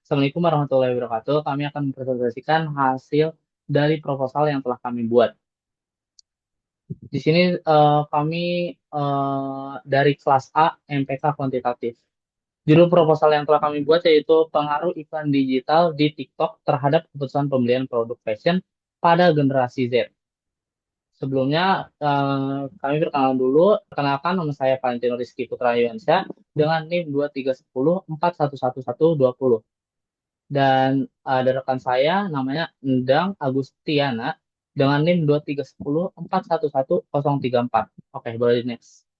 Assalamualaikum warahmatullahi wabarakatuh. Kami akan mempresentasikan hasil dari proposal yang telah kami buat. Di sini kami dari kelas A MPK kuantitatif. Judul proposal yang telah kami buat yaitu pengaruh iklan digital di TikTok terhadap keputusan pembelian produk fashion pada generasi Z. Sebelumnya kami perkenalan dulu. Perkenalkan, nama saya Valentino Rizky Putra Yuansyah dengan NIM 23104111120. Dan ada rekan saya namanya Endang Agustiana dengan NIM 23104111034. Oke, boleh next.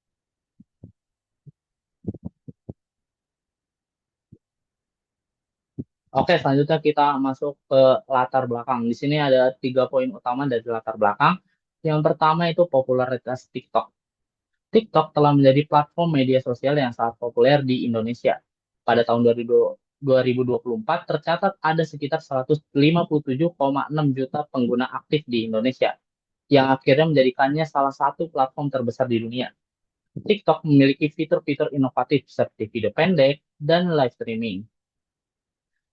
Oke, selanjutnya kita masuk ke latar belakang. Di sini ada 3 poin utama dari latar belakang. Yang pertama itu popularitas TikTok. TikTok telah menjadi platform media sosial yang sangat populer di Indonesia. Pada tahun 2024 tercatat ada sekitar 157,6 juta pengguna aktif di Indonesia, yang akhirnya menjadikannya salah satu platform terbesar di dunia. TikTok memiliki fitur-fitur inovatif seperti video pendek dan live streaming,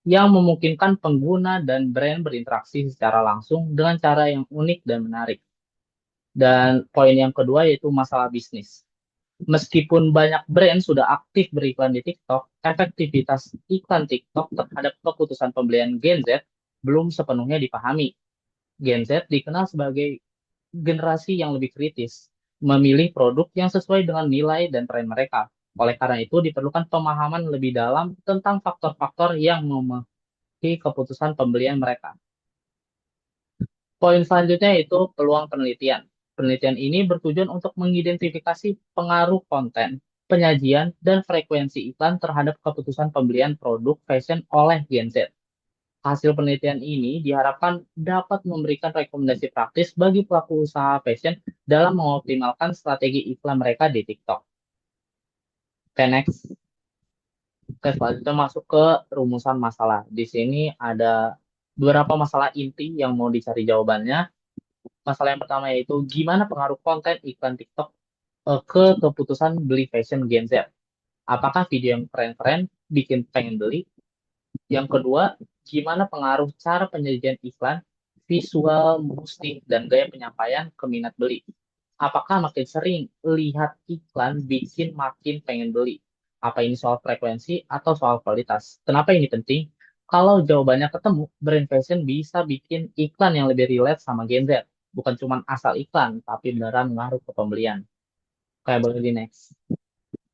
yang memungkinkan pengguna dan brand berinteraksi secara langsung dengan cara yang unik dan menarik. Dan poin yang kedua yaitu masalah bisnis. Meskipun banyak brand sudah aktif beriklan di TikTok, efektivitas iklan TikTok terhadap keputusan pembelian Gen Z belum sepenuhnya dipahami. Gen Z dikenal sebagai generasi yang lebih kritis, memilih produk yang sesuai dengan nilai dan tren mereka. Oleh karena itu, diperlukan pemahaman lebih dalam tentang faktor-faktor yang memengaruhi keputusan pembelian mereka. Poin selanjutnya itu peluang penelitian. Penelitian ini bertujuan untuk mengidentifikasi pengaruh konten, penyajian, dan frekuensi iklan terhadap keputusan pembelian produk fashion oleh Gen Z. Hasil penelitian ini diharapkan dapat memberikan rekomendasi praktis bagi pelaku usaha fashion dalam mengoptimalkan strategi iklan mereka di TikTok. Oke, next. Oke, selanjutnya masuk ke rumusan masalah. Di sini ada beberapa masalah inti yang mau dicari jawabannya. Masalah yang pertama yaitu gimana pengaruh konten iklan TikTok ke keputusan beli fashion Gen Z. Apakah video yang keren-keren bikin pengen beli? Yang kedua, gimana pengaruh cara penyajian iklan, visual, musik, dan gaya penyampaian ke minat beli? Apakah makin sering lihat iklan bikin makin pengen beli? Apa ini soal frekuensi atau soal kualitas? Kenapa ini penting? Kalau jawabannya ketemu, brand fashion bisa bikin iklan yang lebih relate sama Gen Z. Bukan cuma asal iklan, tapi beneran ngaruh ke pembelian. Kayak boleh di next.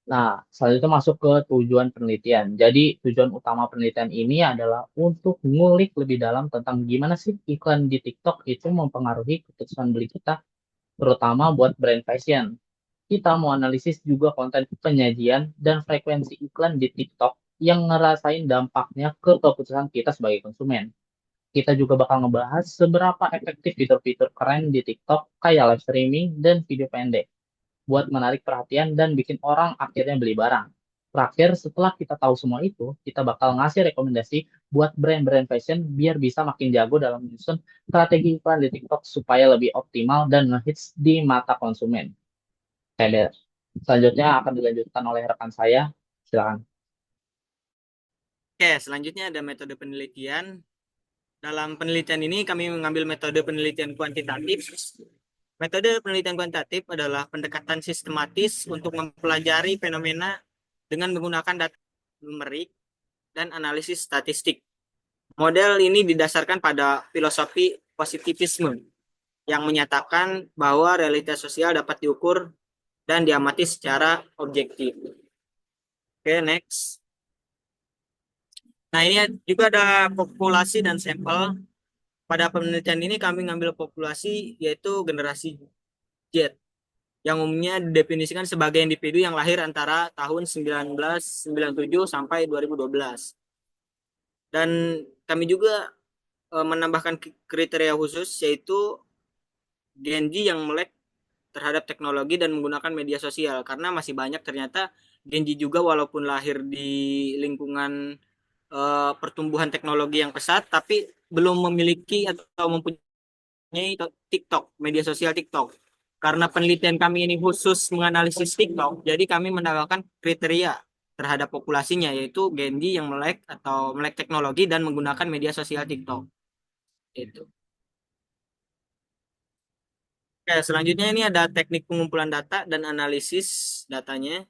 Nah, selanjutnya masuk ke tujuan penelitian. Jadi, tujuan utama penelitian ini adalah untuk ngulik lebih dalam tentang gimana sih iklan di TikTok itu mempengaruhi keputusan beli kita, terutama buat brand fashion. Kita mau analisis juga konten penyajian dan frekuensi iklan di TikTok yang ngerasain dampaknya ke keputusan kita sebagai konsumen. Kita juga bakal ngebahas seberapa efektif fitur-fitur keren di TikTok kayak live streaming dan video pendek buat menarik perhatian dan bikin orang akhirnya beli barang. Terakhir, setelah kita tahu semua itu, kita bakal ngasih rekomendasi buat brand-brand fashion biar bisa makin jago dalam menyusun strategi iklan di TikTok supaya lebih optimal dan ngehits di mata konsumen. Kayak selanjutnya akan dilanjutkan oleh rekan saya. Silakan. Oke, selanjutnya ada metode penelitian. Dalam penelitian ini kami mengambil metode penelitian kuantitatif. Metode penelitian kuantitatif adalah pendekatan sistematis untuk mempelajari fenomena dengan menggunakan data numerik dan analisis statistik. Model ini didasarkan pada filosofi positivisme yang menyatakan bahwa realitas sosial dapat diukur dan diamati secara objektif. Oke, next. Nah, ini juga ada populasi dan sampel. Pada penelitian ini kami ngambil populasi yaitu generasi Z yang umumnya didefinisikan sebagai individu yang lahir antara tahun 1997 sampai 2012. Dan kami juga menambahkan kriteria khusus yaitu Gen Z yang melek terhadap teknologi dan menggunakan media sosial karena masih banyak ternyata Gen Z juga walaupun lahir di lingkungan pertumbuhan teknologi yang pesat tapi belum memiliki atau mempunyai TikTok, media sosial TikTok. Karena penelitian kami ini khusus menganalisis TikTok, jadi kami menambahkan kriteria terhadap populasinya, yaitu Gen Z yang melek teknologi dan menggunakan media sosial TikTok. Itu. Oke, selanjutnya ini ada teknik pengumpulan data dan analisis datanya.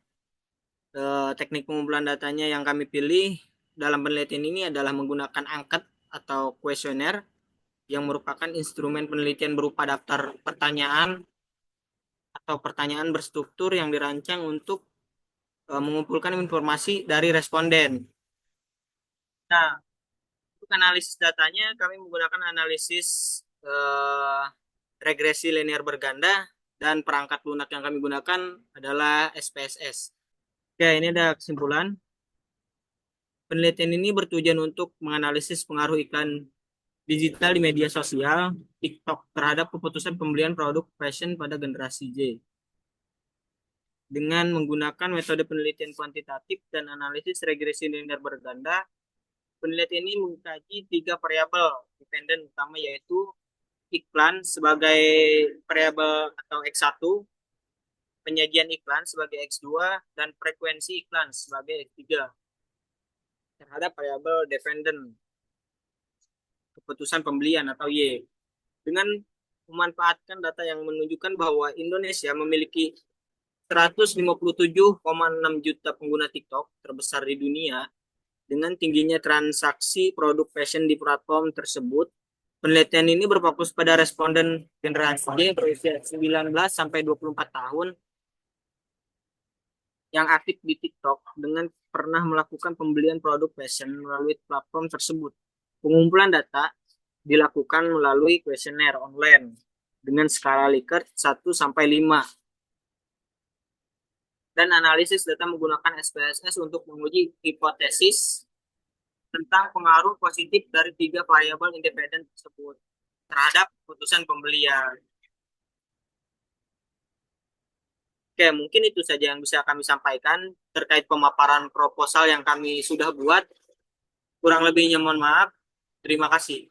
Teknik pengumpulan datanya yang kami pilih dalam penelitian ini adalah menggunakan angket atau kuesioner yang merupakan instrumen penelitian berupa daftar pertanyaan atau pertanyaan berstruktur yang dirancang untuk mengumpulkan informasi dari responden. Nah, untuk analisis datanya kami menggunakan analisis eh, regresi linear berganda dan perangkat lunak yang kami gunakan adalah SPSS. Oke, ini ada kesimpulan. Penelitian ini bertujuan untuk menganalisis pengaruh iklan digital di media sosial TikTok terhadap keputusan pembelian produk fashion pada generasi Z. Dengan menggunakan metode penelitian kuantitatif dan analisis regresi linear berganda, penelitian ini mengkaji tiga variabel dependen utama, yaitu iklan sebagai variabel atau X1, penyajian iklan sebagai X2, dan frekuensi iklan sebagai X3 terhadap variabel dependent keputusan pembelian atau Y. Dengan memanfaatkan data yang menunjukkan bahwa Indonesia memiliki 157,6 juta pengguna TikTok terbesar di dunia, dengan tingginya transaksi produk fashion di platform tersebut, penelitian ini berfokus pada responden generasi Y berusia 19 sampai 24 tahun yang aktif di TikTok dengan pernah melakukan pembelian produk fashion melalui platform tersebut. Pengumpulan data dilakukan melalui kuesioner online dengan skala Likert 1 sampai 5 dan analisis data menggunakan SPSS untuk menguji hipotesis tentang pengaruh positif dari tiga variabel independen tersebut terhadap keputusan pembelian. Oke, mungkin itu saja yang bisa kami sampaikan terkait pemaparan proposal yang kami sudah buat. Kurang lebihnya mohon maaf. Terima kasih.